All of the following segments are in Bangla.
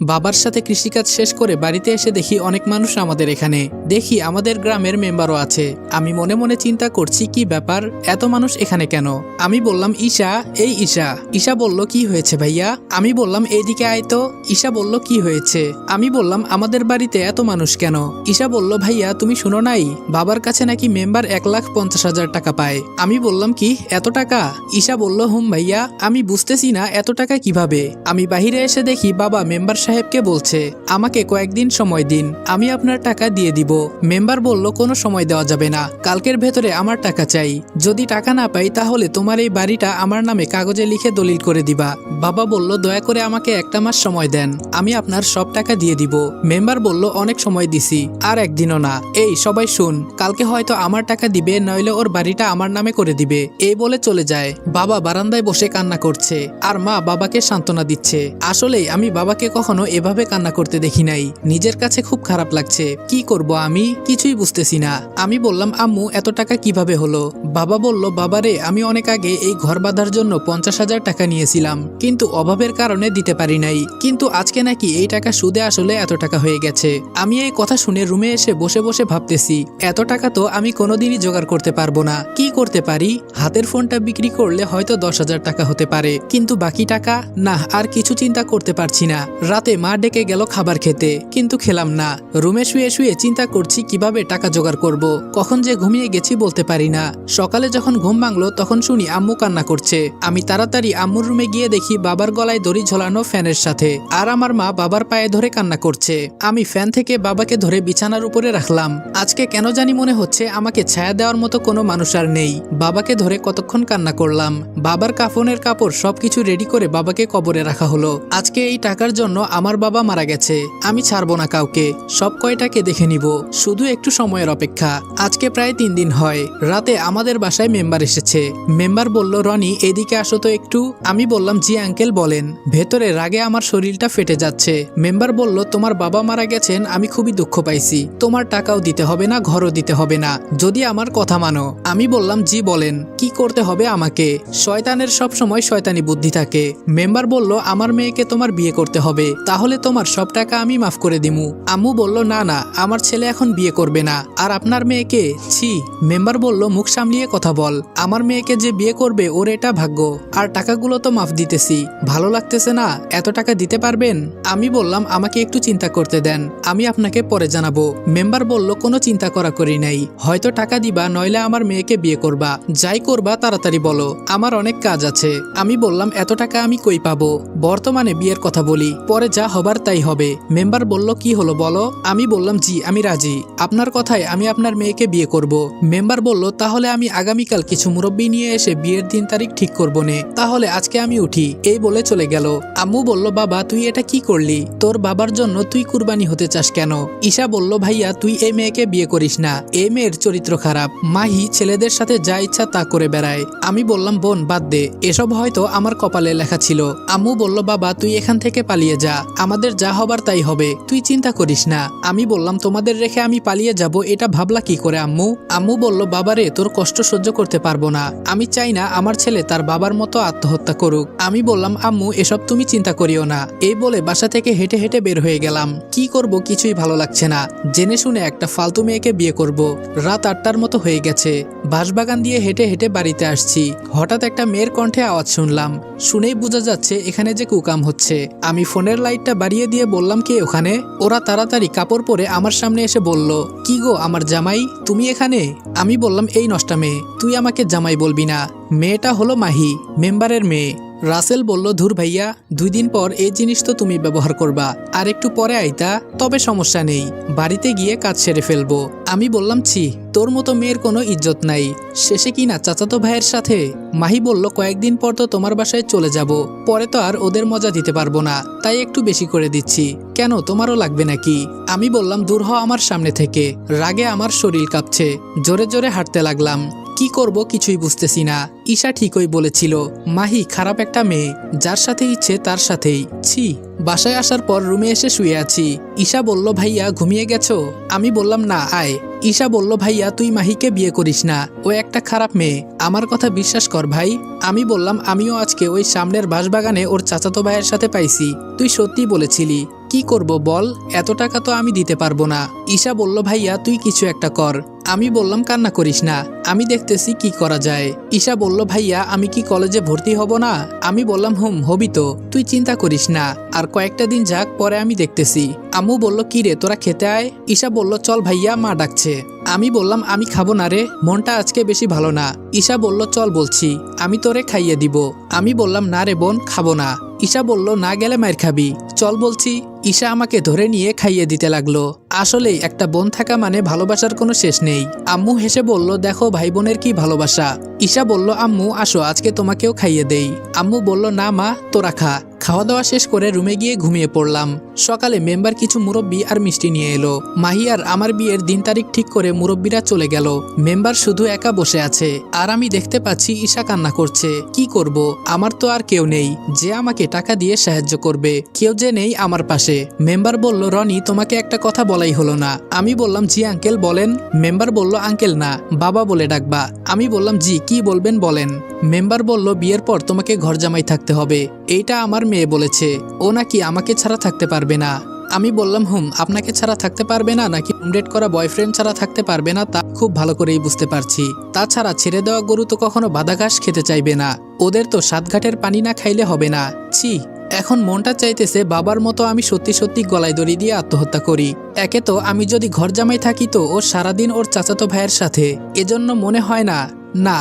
বাবার সাথে কৃষিকাজ শেষ করে বাড়িতে এসে দেখি অনেক মানুষ আমাদের এখানে। দেখি আমাদের গ্রামের মেম্বারও আছে। আমি মনে মনে চিন্তা করছি কি ব্যাপার, এত মানুষ এখানে কেন? আমি বললাম ঈশা, এই ঈশা। ঈশা বলল কি হয়েছে ভাইয়া? আমি বললাম এইদিকে আয় তো। ঈশা বলল কি হয়েছে? আমি বললাম আমাদের বাড়িতে এত মানুষ কেন? ঈশা বলল ভাইয়া তুমি শুনো নাই, বাবার কাছে নাকি মেম্বার 1,50,000 টাকা পায়। আমি বললাম কি এত টাকা? ঈশা বলল হুম ভাইয়া। আমি বুঝতেছি না এত টাকা কিভাবে। আমি বাহিরে এসে দেখি বাবা মেম্বার সাহেবকে বলছে আমাকে কয়েকদিন সময় দিন, আমি আপনার টাকা দিয়ে দিব। মেম্বার বলল কোনো সময় দেওয়া যাবে না, কালকের ভেতরে আমার টাকা চাই। যদি টাকা না পাই তাহলে তোমার এই বাড়িটা আমার নামে কাগজে লিখে দলিল করে দিবা। বাবা বলল দয়া করে আমাকে একটা মাস সময় দেন, আমি আপনার সব টাকা দিয়ে দিব। মেম্বার বলল অনেক সময় দিছি, আর একদিনও না। এই সবাই শুন, কালকে হয়তো আমার টাকা দিবে, নইলে ওর বাড়িটা আমার নামে করে দিবে। এই বলে চলে যায়। বাবা বারান্দায় বসে কান্না করছে, আর মা বাবাকে সান্ত্বনা দিচ্ছে। আসলেই আমি বাবাকে কখনো এভাবে কান্না করতে দেখি নাই। নিজের কাছে খুব খারাপ লাগছে। কি করব আমি কিছুই বুঝতেছি না। আমি বললাম আম্মু এত টাকা কিভাবে হলো? বাবা বলল বাবারে আমি অনেক আগে এই ঘর বাঁধার জন্য 50,000 টাকা নিয়েছিলাম, কিন্তু অভাবের কারণে দিতে পারি নাই। কিন্তু আজকে নাকি এই টাকা সুদে আসলে এত টাকা হয়ে গেছে। আমি এই কথা শুনে রুমে এসে বসে বসে ভাবতেছি এত টাকা তো আমি কোনোদিনই জোগাড় করতে পারবো না। কি করতে পারি? হাতের ফোনটা বিক্রি করলে হয়তো 10,000 টাকা হতে পারে, কিন্তু বাকি টাকা না। আর কিছু চিন্তা করতে পারছি না। রাতে মা ডেকে গেল খাবার খেতে, কিন্তু খেলাম না। রুমে শুয়ে শুয়ে চিন্তা করছি কিভাবে টাকা জোগাড় করব। কখন যে ঘুমিয়ে গেছি বলতে পারি না। সকালে যখন ঘুম ভাঙলো তখন শুনি আম্মু কান্না করছে। আমি তাড়াতাড়ি আম্মুর রুমে গিয়ে দেখি বাবার গলায় দড়ি ঝোলানো ফ্যানের সাথে, আর আমার মা বাবার পায়ে ধরে কান্না করছে। আমি ফ্যান থেকে বাবাকে ধরে বিছানার উপরে রাখলাম। আজকে কেন জানি মনে হচ্ছে আমাকে ছায়া দেওয়ার মতো কোনো মানুষ আর নেই। বাবাকে ধরে কতক্ষণ কান্না করলাম। বাবার কাফনের কাপড় সবকিছু রেডি করে বাবাকে কবরে রাখা হলো। আজকে এই টাকার জন্য আমার বাবা মারা গেছে। আমি ছাড়বো না কাউকে, সব কয়টাকে দেখে নিব। শুধু একটু সময়ের অপেক্ষা। আজকে প্রায় 3 দিন হয়। রাতে আমাদের বাসায় মেম্বার এসেছে। মেম্বার বলল রনি এদিকে আসো তো একটু। আমি বললাম জি আঙ্কেল বলেন। ভেতরে রাগে আমার শরীরটা ফেটে যাচ্ছে। মেম্বার বলল তোমার বাবা মারা গেছেন, আমি খুবই দুঃখ পাইছি। তোমার টাকাও দিতে হবে না, ঘরও দিতে হবে না, যদি আমার কথা মানো। আমি বললাম জি বলেন, কি করতে হবে আমাকে? শয়তানের সব সময় শয়তানি বুদ্ধি থাকে। মেম্বার বলল আমার মেয়েকে তোমার বিয়ে করতে হবে, তাহলে তোমার সব টাকা আমি মাফ করে দিমু। আম্মু বলল না না, আমার ছেলে এখন বিয়ে করবে না। আর আপনার মেয়েকে? ছি। মেম্বার বলল মুখ সামলিয়ে কথা বল। আমার মেয়েকে যে বিয়ে করবে ওর এটা ভাগ্য। আর টাকাগুলো তো মাফ দিতেছি, ভালো লাগতেছে না? এত টাকা দিতে পারবেন? আমি বললাম আমাকে একটু চিন্তা করতে দেন, আমি আপনাকে পরে জানাবো। মেম্বার বলল কোনো চিন্তা করা করি নাই, হয়তো টাকা দিবা, নইলে আমার মেয়েকে বিয়ে করবা। যাই করবা তাড়াতাড়ি বলো, আমার অনেক কাজ আছে। আমি বললাম এত টাকা আমি কই পাবো? বর্তমানে বিয়ের কথা বলি, পরে যা হবার তাই হবে। মেম্বার বলল কি হলো বলো। আমি বললাম জি আমি রাজি, আপনার কথায় আমি আপনার মেয়েকে বিয়ে করব। মেম্বার বলল তাহলে আমি আগামীকাল কিছু মুরব্বী নিয়ে এসে বিয়ের দিন তারিখ ঠিক করবো নে, তাহলে আজকে আমি উঠি। এই বলে চলে গেল। আম্মু বলল বাবা তুই এটা কি করলি? তোর বাবার জন্য তুই কুরবানি হতে চাস কেন? ঈশা বলল ভাইয়া তুই এই মেয়েকে বিয়ে করিস না, এই মেয়ের চরিত্র খারাপ। মাহি ছেলেদের সাথে যা ইচ্ছা তা করে বেড়ায়। আমি বললাম বোন বাদ দে, এসব হয়তো আমার কপালে লেখা ছিল। আম্মু বলল বাবা তুই এখান থেকে পালিয়ে যা, আমাদের যা হবার তাই হবে, তুই চিন্তা করিস না। আমি বললাম তোমাদের রেখে আমি পালিয়ে যাব, এটা ভাবলা কি করে আম্মু? আম্মু বলল বাবারে তোর কষ্ট সহ্য করতে পারবো না, আমি চাই না আমার ছেলে তার বাবার মতো আত্মহত্যা করুক। আমি বললাম আম্মু এসব তুমি চিন্তা করিও না। এই বলে বাসা থেকে হেঁটে হেঁটে বের হয়ে গেলাম। কি করব কিছুই ভালো লাগছে না। জেনে শুনে একটা ফালতু মেয়েকে বিয়ে করব। রাত 8টার মতো হয়ে গেছে। বাঁশবাগান দিয়ে হেঁটে হেঁটে বাড়িতে আসছি। হঠাৎ একটা মেয়ের কণ্ঠে আওয়াজ শুনলাম। শুনেই বোঝা যাচ্ছে এখানে যে কুকাম হচ্ছে। আমি ফোনের লাইটটা বাড়িয়ে দিয়ে বললাম কে ওখানে? ওরা তাড়াতাড়ি কাপড় পরে আমার সামনে এসে বলল কি গো আমার জামাই, তুমি এখানে? আমি বললাম এই নষ্টা মেয়ে, তুই আমাকে জামাই বলবি না। মেয়েটা হলো মাহি, মেম্বারের মেয়ে। রাসেল বলল ধুর ভাইয়া, 2 দিন পর এই জিনিস তো তুমি ব্যবহার করবা, আর একটু পরে আইতা, তবে সমস্যা নেই, বাড়িতে গিয়ে কাজ সেরে ফেলবো। আমি বললাম ছি, তোর মতো মেয়ের কোনো ইজ্জত নাই, শেষে কিনা চাচাতো ভাইয়ের সাথে। মাহি বলল কয়েকদিন পর তো তোমার বাসায় চলে যাব, পরে তো আর ওদের মজা দিতে পারবো না, তাই একটু বেশি করে দিচ্ছি। কেন তোমারও লাগবে নাকি? আমি বললাম দূর হ আমার সামনে থেকে। রাগে আমার শরীর কাঁপছে। জোরে জোরে হাঁটতে লাগলাম। কি করব কিছুই বুঝতেছি না। ঈশা ঠিকই বলেছিল, মাহি খারাপ একটা মেয়ে, যার সাথে ইচ্ছে তার সাথেই। ছি। বাসায় আসার পর রুমে এসে শুয়ে আছি। ঈশা বলল ভাইয়া ঘুমিয়ে গেছো? আমি বললাম না আয়। ঈশা বলল ভাইয়া তুই মাহিকে বিয়ে করিস না, ও একটা খারাপ মেয়ে, আমার কথা বিশ্বাস কর ভাই। আমি বললাম আমিও আজকে ওই সামনের বাঁশবাগানে ওর চাচাতো ভাইয়ের সাথে পাইছি, তুই সত্যি বলেছিলি। কি করব বল, এত টাকা তো আমি দিতে পারবো না। ঈশা বলল ভাইয়া তুই কিছু একটা কর। আমি বললাম কান্না করিস না, আমি দেখতেছি কি করা যায়। ঈশা বলল ভাইয়া আমি কি কলেজে ভর্তি হব না? আমি বললাম হবি তো, তুই চিন্তা করিস না, আর কয়েকটা দিন যাক, পরে আমি দেখতেছি। আম্মু বলল কি রে তোরা খেতে আয়। ঈশা বলল চল ভাইয়া মা ডাকছে। আমি বললাম আমি খাবো না রে, মনটা আজকে বেশি ভালো না। ঈশা বলল চল বলছি, আমি তোরে খাইয়ে দিব। আমি বললাম না রে বোন, খাবো না। ঈশা বলল না গেলে মার খাবি, চল বলছি। ঈশা আমাকে ধরে নিয়ে খাইয়ে দিতে লাগলো। আসলেই একটা বোন থাকা মানে ভালোবাসার কোনো শেষ নেই। আম্মু হেসে বলল দেখো ভাই বোনের কি ভালোবাসা। ঈশা বলল আম্মু আসো আজকে তোমাকেও খাইয়ে দেই। আম্মু বলল না মা তোরা খা। খাওয়া দাওয়া শেষ করে রুমে গিয়ে ঘুমিয়ে পড়লাম। সকালে মেম্বার কিছু মুরব্বি আর মিষ্টি নিয়ে এলো। মাহি আর আমার বিয়ের দিন তারিখ ঠিক করে মুরব্বিরা চলে গেল। মেম্বার শুধু একা বসে আছে, আর আমি দেখতে পাচ্ছি ঈশা কান্না করছে। কি করব, আমার তো আর কেউ নেই যে আমাকে টাকা দিয়ে সাহায্য করবে, কেউ যে নেই আমার পাশে। মেম্বার বলল রনি তোমাকে একটা কথা বলাই হলো না। আমি বললাম জি আঙ্কেল বলেন। মেম্বার বলল আঙ্কেল না বাবা বলে ডাকবা। আমি বললাম জি কি বলবেন বলেন। মেম্বার বলল বিয়ের পর তোমাকে ঘর জামাই থাকতে হবে, এইটা আমার মেয়ে বলেছে, ও নাকি আমাকে ছাড়া থাকতে পারবে না। আমি বললাম আপনাকে ছাড়া থাকতে পারবে না নাকি ডেট করা বয়ফ্রেন্ড ছাড়া থাকতে পারবে না তা খুব ভালো করেই বুঝতে পারছি। তাছাড়া ছেড়ে দেওয়া গরু তো কখনো বাদা ঘাস খেতে চাইবে না, ওদের তো সাতঘাটের পানি না খাইলে হবে না। ছি, এখন মনটা চাইতেছে বাবার মতো আমি সত্যি সত্যি গলায় দড়ি দিয়ে আত্মহত্যা করি। একে তো আমি যদি ঘর জামাই থাকি তো ও সারাদিন ওর চাচাতো ভাইয়ের সাথে, এজন্য মনে হয় না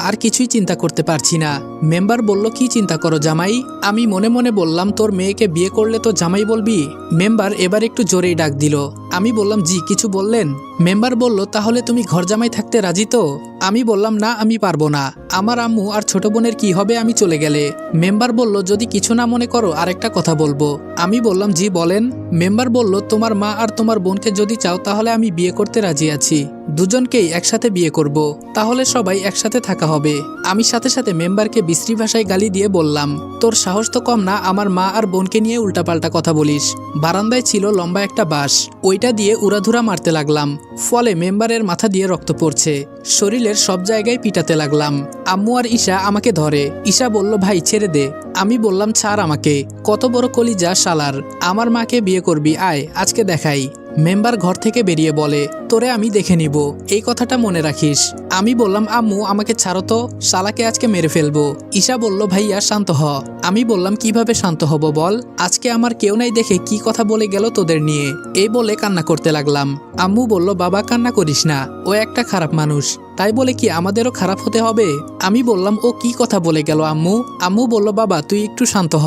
আর কিছুই চিন্তা করতে পারছি না। মেম্বার বলল কি চিন্তা করো জামাই? আমি মনে মনে বললাম তোর মেয়েকে বিয়ে করলে তো জামাই বলবি। মেম্বার এবার একটু জোরেই ডাক দিল। আমি বললাম জি কিছু বললেন? মেম্বার বলল তাহলে তুমি ঘর জামাই থাকতে রাজি তো? আমি বললাম না আমি পারবো না, আমার আম্মু আর ছোট বোনের কি হবে আমি চলে গেলে। মেম্বার বলল যদি কিছু না মনে করো আরেকটা কথা বলবো। আমি বললাম জি বলেন। মেম্বার বলল তোমার মা আর তোমার বোনকে যদি চাও তাহলে আমি বিয়ে করতে রাজি আছি, দুজনকেই একসাথে বিয়ে করব, তাহলে সবাই একসাথে থাকা হবে। আমি সাথে সাথে মেম্বারকে বিশ্রী ভাষায় গালি দিয়ে বললাম তোর সাহস তো কম না আমার মা আর বোনকে নিয়ে উল্টাপাল্টা কথা বলিস। বারান্দায় ছিল লম্বা একটা বাঁশ, ওইটা দিয়ে উড়াধুরা মারতে লাগলাম, ফলে মেম্বারের মাথা দিয়ে রক্ত পড়ছে। শরীরের সব জায়গায় পিটাতে লাগলাম। আম্মু আর ঈশা আমাকে ধরে। ঈশা বলল ভাই ছেড়ে দে। আমি বললাম ছাড় আমাকে, কত বড় কলিজা শালার, আমার মাকে বিয়ে করবি, আয় আজকে দেখাই। মেম্বার ঘর থেকে বেরিয়ে বলে তোরে আমি দেখে নিব, এই কথাটা মনে রাখিস। আমি বললাম আম্মু আমাকে ছাড়ো তো, শালাকে আজকে মেরে ফেলবো। ঈশা বলল ভাইয়া শান্ত হ। আমি বললাম কিভাবে শান্ত হব বল, আজকে আমার কেউ নাই দেখে কি কথা বলে গেল তোদের নিয়ে, এই বলে কান্না করতে লাগলাম। আম্মু বলল বাবা কান্না করিস না, ও একটা খারাপ মানুষ, তাই বলে কি আমাদেরও খারাপ হতে হবে? আমি বললাম ও কি কথা বলে গেল আম্মু? আম্মু বলল বাবা তুই একটু শান্ত হ,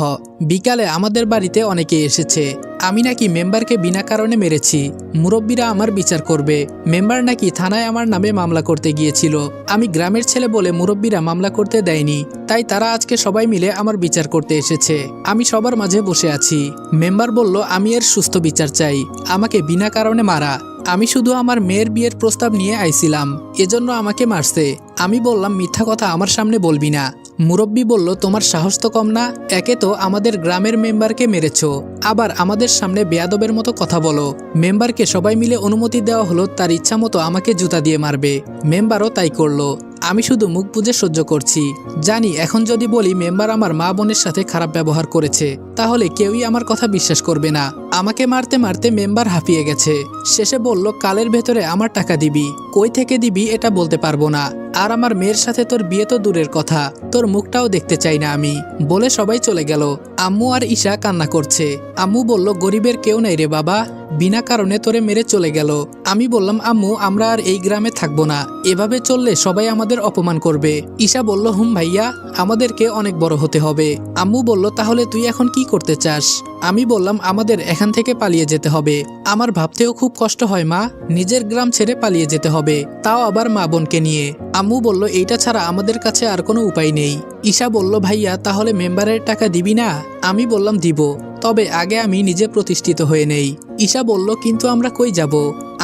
বিকালে আমাদের বাড়িতে অনেকে এসেছে, আমি নাকি মেম্বারকে বিনা কারণে মেরেছি, মুরব্বীরা আমার বিচার করবে। মেম্বার নাকি থানায় আমার নামে মামলা করতে গিয়েছিল, আমি গ্রামের ছেলে বলে মুরব্বীরা মামলা করতে দেয়নি, তাই তারা আজকে সবাই মিলে আমার বিচার করতে এসেছে, আমি সবার মাঝে বসে আছি। মেম্বার বলল আমি এর সুস্থ বিচার চাই, আমাকে বিনা কারণে মারা, আমি শুধু আমার মেয়ের বিয়ের প্রস্তাব নিয়ে আইছিলাম, এজন্য আমাকে মারছে। আমি বললাম মিথ্যা কথা আমার সামনে বলবি না। মুরব্বী বলল তোমার সাহস তো কম না, একে তো আমাদের গ্রামের মেম্বারকে মেরেছো, আবার আমাদের সামনে বেয়াদবের মতো কথা বলো। মেম্বারকে সবাই মিলে অনুমতি দেওয়া হলো তার ইচ্ছা মতো আমাকে জুতা দিয়ে মারবে, মেম্বারও তাই করলো। আমি শুধু মুখ বুজে সহ্য করছি, জানি এখন যদি বলি মেম্বার আমার মা বোনের সাথে খারাপ ব্যবহার করেছে তাহলে কেউই আমার কথা বিশ্বাস করবে না। আমাকে মারতে মারতে মেম্বার হাঁপিয়ে গেছে, শেষে বলল কালের ভেতরে আমার টাকা দিবি, কই থেকে দিবি এটা বলতে পারবো না, আর আমার মেয়ের সাথে তোর বিয়ে তো দূরের কথা, তোর মুখটাও দেখতে চাই না আমি, বলে সবাই চলে গেল। আম্মু আর ঈশা কান্না করছে। আম্মু বলল গরিবের কেউ নাই রে বাবা, বিনা কারণে তোরে মেরে চলে গেল। আমি বললাম আম্মু আমরা আর এই গ্রামে থাকবো না, এভাবে চললে সবাই আমাদের অপমান করবে। ঈশা বলল ভাইয়া আমাদেরকে অনেক বড় হতে হবে। আম্মু বলল তাহলে তুই এখন কি করতে চাস? আমি বললাম আমাদের এখান থেকে পালিয়ে যেতে হবে, আমার ভাবতেও খুব কষ্ট হয় মা, নিজের গ্রাম ছেড়ে পালিয়ে যেতে হবে, তাও আবার মা বোনকে নিয়ে। আম্মু বলল এইটা ছাড়া আমাদের কাছে আর কোনো উপায় নেই। ঈশা বলল ভাইয়া তাহলে মেম্বারের টাকা দিবি না? আমি বললাম দিব, তবে আগে আমি নিজে প্রতিষ্ঠিত হয়ে নেই। ঈশা বলল কিন্তু আমরা কই যাব?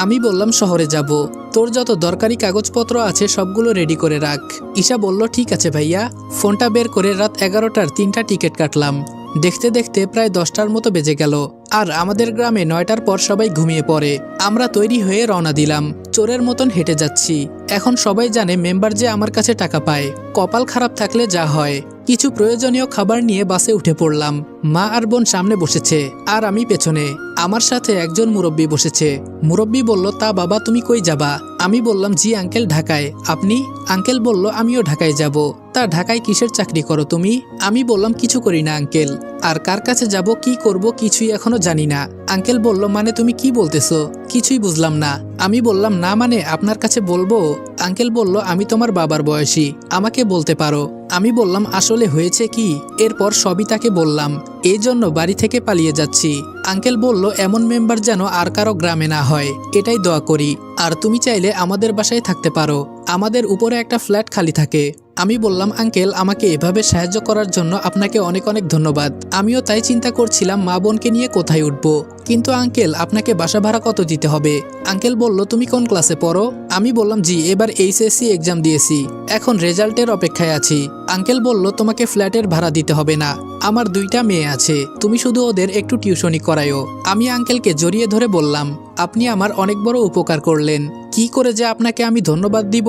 আমি বললাম শহরে যাব, তোর যত দরকারি কাগজপত্র আছে সবগুলো রেডি করে রাখ। ঈশা বলল ঠিক আছে ভাইয়া। ফোনটা বের করে রাত 11টার 3টা টিকিট কাটলাম। দেখতে দেখতে প্রায় 10টার মতো বেজে গেল, আর আমাদের গ্রামে 9টার পর সবাই ঘুমিয়ে পড়ে। আমরা তৈরি হয়ে রওনা দিলাম, চোরের মতন হেঁটে যাচ্ছি। এখন সবাই জানে মেম্বার যে আমার কাছে টাকা পায়, কপাল খারাপ থাকলে যা হয়। কিছু প্রয়োজনীয় খাবার নিয়ে বাসে উঠে পড়লাম। মা আর বোন সামনে বসেছে আর আমি পেছনে। আমার সাথে একজন মুরব্বী বসেছে। মুরব্বী বলল, তা বাবা তুমি কই যাবা? আমি বললাম, জি আঙ্কেল ঢাকায়। আপনি? আঙ্কেল বলল, আমিও ঢাকায় যাব। তা ঢাকায় কিসের চাকরি করো তুমি? আমি বললাম, কিছু করি না আঙ্কেল। আর কার কাছে যাব, কি করব কিছুই এখনো জানি না। আঙ্কেল বলল, মানে তুমি কি বলতেছো? কিছুই বুঝলাম না। আমি বললাম, না মানে আপনার কাছে বলবো। আঙ্কেল বলল, আমি তোমার বাবার বয়সী, আমাকে বলতে পারো। আমি বললাম, আসলে হয়েছে কি? এরপর সবই তাকে বললাম। এই জন্য বাড়ি থেকে পালিয়ে যাচ্ছি। আঙ্কেল বলল, এমন মেম্বার যেন আর কারো গ্রামে না হয়, এটাই দোয়া করি। আর তুমি চাইলে আমাদের বাসায় থাকতে পারো, আমাদের উপরে একটা ফ্ল্যাট খালি থাকে। আমি বললাম, আঙ্কেল আমাকে এভাবে সাহায্য করার জন্য আপনাকে অনেক অনেক ধন্যবাদ। আমিও তাই চিন্তা করছিলাম মা বোনকে নিয়ে কোথায় উঠবো। কিন্তু আঙ্কেল আপনাকে বাসা ভাড়া কত দিতে হবে? আঙ্কেল বলল, তুমি কোন ক্লাসে পড়ো? আমি বললাম, জি এবার এইচএসসি এক্সাম দিয়েছি, এখন রেজাল্টের অপেক্ষায় আছি। আঙ্কেল বলল, তোমাকে ফ্ল্যাটের ভাড়া দিতে হবে না, আমার 2টা মেয়ে আছে, তুমি শুধু ওদের একটু টিউশনি করায়ও। আমি আঙ্কেলকে জড়িয়ে ধরে বললাম, আপনি আমার অনেক বড় উপকার করলেন। কি করে যে আপনাকে আমি ধন্যবাদ দিব,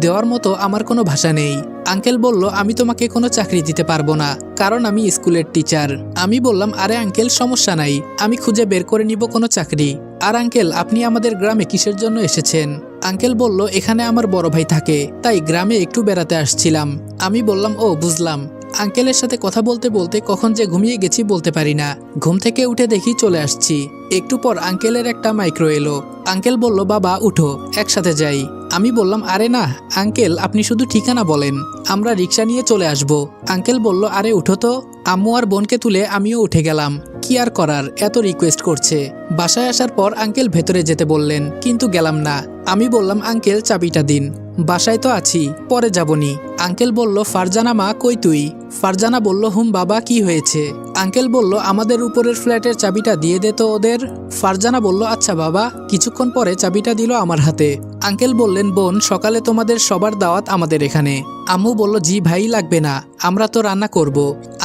দেওয়ার মতো আমার কোনো ভাষা নেই। আঙ্কেল বলল, আমি তোমাকে কোনো চাকরি দিতে পারবো না, কারণ আমি স্কুলের টিচার। আমি বললাম, আরে আঙ্কেল সমস্যা নাই, আমি খুঁজে বের করে নিব কোনো চাকরি। আর আঙ্কেল আপনি আমাদের গ্রামে কিসের জন্য এসেছেন? আঙ্কেল বলল, এখানে আমার বড় ভাই থাকে, তাই গ্রামে একটু বেড়াতে আসছিলাম। আমি বললাম, ও বুঝলাম। আঙ্কেলের সাথে কথা বলতে বলতে কখন যে ঘুমিয়ে গেছি বলতে পারি না। ঘুম থেকে উঠে দেখি চলে আসছি। একটু পর আঙ্কেলের একটা মাইক্রো এলো। আঙ্কেল বলল, বাবা উঠো একসাথে যাই। আমি বললাম, আরে না আঙ্কেল, আপনি শুধু ঠিকানা বলেন, আমরা রিক্সা নিয়ে চলে আসব। আঙ্কেল বলল, আরে উঠো তো। আম্মু আর বোনকে তুলে আমিও উঠে গেলাম। কি আর করার, এত রিকোয়েস্ট করছে। বাসায় আসার পর আঙ্কেল ভেতরে যেতে বললেন, কিন্তু গেলাম না। আমি বললাম, আঙ্কেল চাবিটা দিন। বাসায় তো আছি, পরে যাবনি। আঙ্কেল বলল, ফারজানা মা কই তুই? ফারজানা বলল, হুম বাবা কি হয়েছে? আঙ্কেল বলল, আমাদের উপরের ফ্ল্যাটের চাবিটা দিয়ে দে তো ওদের। ফারজানা বলল, আচ্ছা বাবা। কিছুক্ষণ পরে চাবিটা দিল আমার হাতে। আঙ্কেল বললেন, বোন সকালে তোমাদের সবার দাওয়াত আমাদের এখানে। আম্মু বলল, জি ভাই লাগবে না, আমরা তো রান্না করব।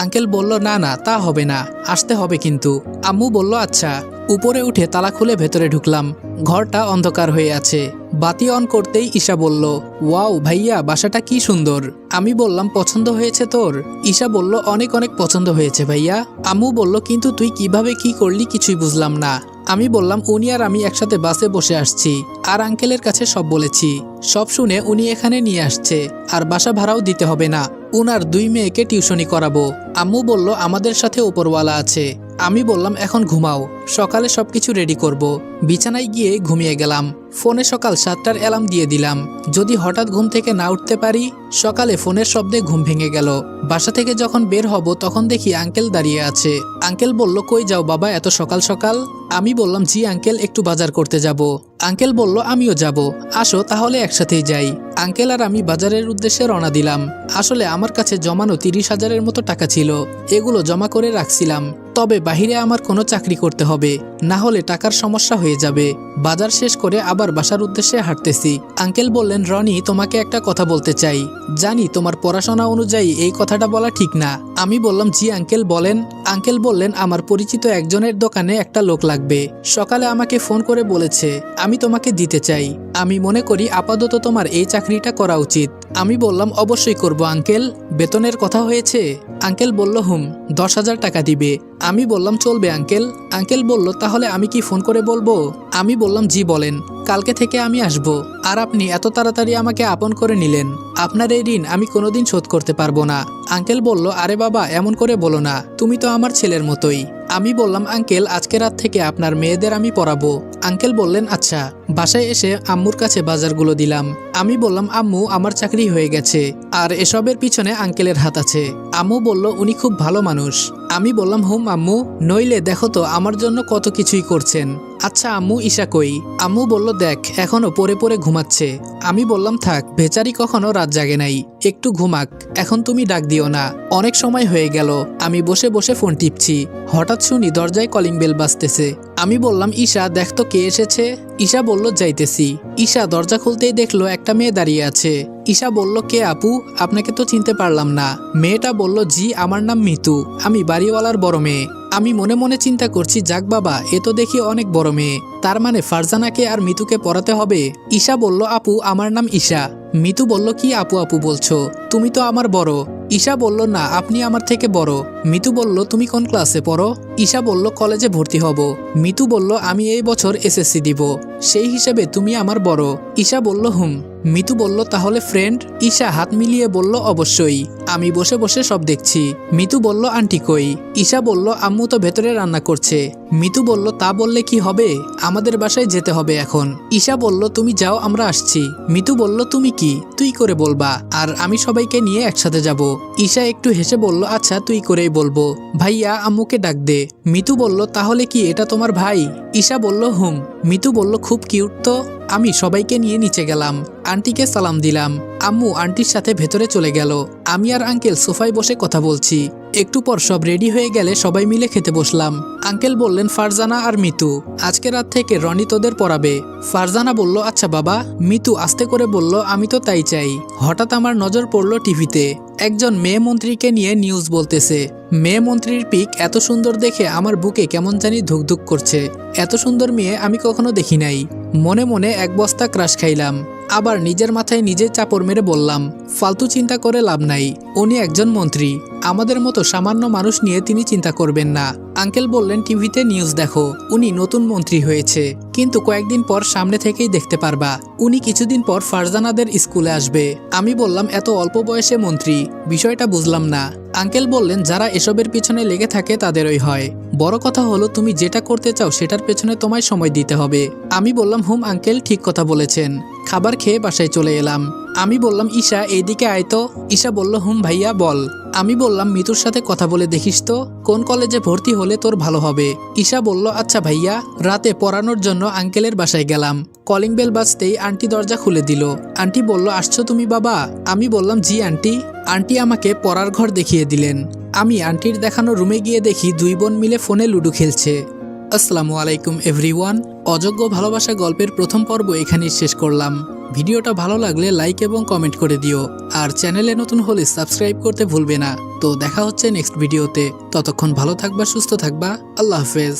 আঙ্কেল বলল, না না তা হবে না, আসতে হবে কিন্তু। আম্মু বলল, আচ্ছা। উপরে উঠে তালা খুলে ভেতরে ঢুকলাম। ঘরটা অন্ধকার হয়ে আছে। বাতি অন করতেই ঈশা বলল, ওয়াও ভাইয়া বাসাটা কি সুন্দর। আমি বললাম, পছন্দ হয়েছে তোর? ঈশা বলল, অনেক অনেক পছন্দ হয়েছে ভাইয়া। আম্মু বলল, কিন্তু তুই কিভাবে কি করলি কিছুই বুঝলাম না। আমি বললাম, উনি আর আমি একসাথে বাসে বসে আসছি, আর আঙ্কেলের কাছে সব বলেছি। সব শুনে উনি এখানে নিয়ে আসছে, আর বাসা ভাড়াও দিতে হবে না, উনার 2 মেয়েকে টিউশনি করাবো। আম্মু বলল, আমাদের সাথে উপরওয়ালা আছে। আমি বললাম, এখন ঘুমাও, সকালে সবকিছু রেডি করব। বিছানায় গিয়ে ঘুমিয়ে গেলাম। ফোনে সকাল 7টার অ্যালার্ম দিয়ে দিলাম, যদি হঠাৎ ঘুম থেকে না উঠতে পারি। সকালে ফোনের শব্দে ঘুম ভেঙে গেল। বাসা থেকে যখন বের হব তখন দেখি আঙ্কেল দাঁড়িয়ে আছে। আঙ্কেল বলল, কই যাও বাবা এত সকাল সকাল? আমি বললাম, জি আঙ্কেল একটু বাজার করতে যাব। আঙ্কেল বলল, আমিও যাব, আসো তাহলে একসাথেই যাই। আঙ্কেল আর আমি বাজারের উদ্দেশ্যে রওনা দিলাম। আসলে আমার কাছে জমানো 30,000-এর মতো টাকা ছিল, এগুলো জমা করে রাখছিলাম। তবে বাহিরে আমার কোনো চাকরি করতে হবে, না হলে টাকার সমস্যা হয়ে যাবে। বাজার শেষ করে আবার বাসার উদ্দেশ্যে হাঁটতেছি। আঙ্কেল বললেন, রনি তোমাকে একটা কথা বলতে চাই, জানি তোমার পড়াশোনা অনুযায়ী এই কথাটা বলা ঠিক না। আমি বললাম, জি আঙ্কেল বলেন। আঙ্কেল বললেন, আমার পরিচিত একজনের দোকানে একটা লোক লাগবে, সকালে আমাকে ফোন করে বলেছে আমি তোমাকে দিতে চাই। আমি মনে করি আপাতত তোমার এই চাকরিটা করা উচিত। আমি বললাম, অবশ্যই করব আঙ্কেল। বেতনের কথা হয়েছে? আঙ্কেল বলল, হুম 10,000 টাকা দিবে। আমি বললাম, চলবে আঙ্কেল। আঙ্কেল বলল, তাহলে আমি কি ফোন করে বলবো? আমি বললাম, জি বলেন, কালকে থেকে আমি আসব। আর আপনি এত তাড়াতাড়ি আমাকে আপন করে নিলেন, আপনার এই ঋণ আমি কোনোদিন শোধ করতে পারবো না। আঙ্কেল বলল, আরে বাবা এমন করে বলো না, তুমি তো আমার ছেলের মতোই। আমি বললাম, আঙ্কেল আজকে রাত থেকে আপনার মেয়েদের আমি পড়াবো। আঙ্কেল বললেন, আচ্ছা। বাসায় এসে আম্মুর কাছে বাজারগুলো দিলাম। আমি বললাম, আম্মু আমার চাকরি হয়ে গেছে, আর এসবের পিছনে আঙ্কেলের হাত আছে। আম্মু বলল, উনি খুব ভালো মানুষ। আমি বললাম, হুম আম্মু, নইলে দেখো তো আমার জন্য কত কিছুই করছেন। আচ্ছা আম্মু, ঈশা কই? আম্মু বলল, দেখ এখনো পড়ে পড়ে ঘুমাচ্ছে। আমি বললাম, থাক, বেচারি কখনো রাত জাগে নাই, একটু ঘুমাক, এখন তুমি ডাক দিও না, অনেক সময় হয়ে গেল। আমি বসে বসে ফোন টিপছি, হঠাৎ শুনি দরজায় কলিং বেল বাজতেছে। আমি বললাম, ঈশা দেখ তো কে এসেছে। ঈশা বলল, যাইতেছি। ঈশা দরজা খুলতেই দেখলো একটা মেয়ে দাঁড়িয়ে আছে। ঈশা বলল, কে আপু? আপনাকে তো চিনতে পারলাম না। মেয়েটা বলল, জি আমার নাম মিতু, আমি বাড়িওয়ালার বড় মেয়ে। আমি মনে মনে চিন্তা করছি, যাক বাবা এ তো দেখি অনেক বড় মেয়ে, তার মানে ফারজানাকে আর মিতুকে পড়াতে হবে। ঈশা বলল, আপু আমার নাম ঈশা। মিতু বলল, কি আপু আপু বলছো, তুমি তো আমার বড়। ঈশা বলল, না, আপনি আমার থেকে বড়। মিতু বলল, তুমি কোন ক্লাসে পড়ো? ঈশা বলল, কলেজে ভর্তি হব। মিতু বলল, আমি এই বছর এসএসসি দিব, সেই হিসেবে তুমি আমার বড়। ঈশা বলল, হুম। মিতু বলল, তাহলে ফ্রেন্ড? ঈশা হাত মিলিয়ে বলল, অবশ্যই। আমি বসে বসে সব দেখছি। মিতু বলল, আন্টি কই? ঈশা বলল, আম্মু তো ভেতরে রান্না করছে। মিতু বলল, তা বললে কি হবে? আমাদের বাসায় যেতে হবে এখন। ঈশা বলল, তুমি যাও, আমরা আসছি। মিতু বলল, তুমি কি তুই করে বলবা, আর আমি সবাইকে নিয়ে একসাথে যাব। ঈশা একটু হেসে বলল, আচ্ছা তুই করেই বলবো। ভাইয়া, আম্মুকে ডাক দে। মিতু বলল, তাহলে কি এটা তোমার ভাই? ঈশা বলল, হুম। মিতু বলল, খুব কিউট তো। আমি সবাইকে নিয়ে নিচে গেলাম, আন্টিকে সালাম দিলাম। আম্মু আন্টির সাথে ভেতরে চলে গেল। আমি আর আঙ্কেল সোফায় বসে কথা বলছি। একটু পর সব রেডি হয়ে গেলে সবাই মিলে খেতে বসলাম। আঙ্কেল বললেন, ফারজানা আর মিতু, আজকে রাত থেকে রনি তোদের পড়াবে। ফারজানা বলল, আচ্ছা বাবা। মিতু আস্তে করে বলল, আমি তো তাই চাই। হঠাৎ আমার নজর পড়ল টিভিতে। একজন মেয়ে মন্ত্রীকে নিয়ে নিউজ বলতেছে। মেয়ে মন্ত্রীর পিক এত সুন্দর দেখে আমার বুকে কেমন জানি ধুকধুক করছে। এত সুন্দর মেয়ে আমি কখনো দেখি নাই। মনে মনে এক বস্তা ক্রাশ খাইলাম। আবার নিজের মাথায় নিজে চাপড় মেরে বললাম, ফালতু চিন্তা করে লাভ নাই। উনি একজন মন্ত্রী, আমাদের মতো সামান্য মানুষ নিয়ে তিনি চিন্তা করবেন না। আঙ্কেল বললেন, টিভিতে নিউজ দেখো, উনি নতুন মন্ত্রী হয়েছে, কিন্তু কয়েকদিন পর সামনে থেকেই দেখতে পারবা। উনি কিছুদিন পর ফারজানাদের স্কুলে আসবে। আমি বললাম, এত অল্প বয়সে মন্ত্রী, বিষয়টা বুঝলাম না। আঙ্কেল বললেন, যারা এসবের পিছনে লেগে থাকে তাদেরই হয়। বড় কথা হলো তুমি যেটা করতে চাও সেটার পেছনে তোমায় সময় দিতে হবে। আমি বললাম, হুম আঙ্কেল, ঠিক কথা বলেছেন। খাবার খেয়ে বাসায় চলে এলাম। আমি বললাম, ঈশা এইদিকে আয় তো। ঈশা বলল, হুম ভাইয়া বল। আমি বললাম, মিতুর সাথে কথা বলে দেখিস তো, কোন কলেজে ভর্তি হলে তোর ভালো হবে। ঈশা বলল, আচ্ছা ভাইয়া। রাতে পড়ানোর জন্য আঙ্কেলের বাসায় গেলাম। কলিং বেল বাজতেই আন্টি দরজা খুলে দিল। আন্টি বলল, আসছো তুমি বাবা? আমি বললাম, জি আন্টি। আন্টি আমাকে পড়ার ঘর দেখিয়ে দিলেন। আমি আন্টির দেখানো রুমে গিয়ে দেখি দুই বোন মিলে ফোনে লুডো খেলছে। আসসালামু আলাইকুম এভরিওয়ান। অযোগ্য ভালোবাসা গল্পের প্রথম পর্ব এখানেই শেষ করলাম। ভিডিওটা ভালো লাগলে লাইক এবং কমেন্ট করে দিও, আর চ্যানেলে নতুন হলে সাবস্ক্রাইব করতে ভুলবে না। তো দেখা হচ্ছে নেক্সট ভিডিওতে। ততক্ষণ ভালো থাকবা, সুস্থ থাকবা। আল্লাহ হাফেজ।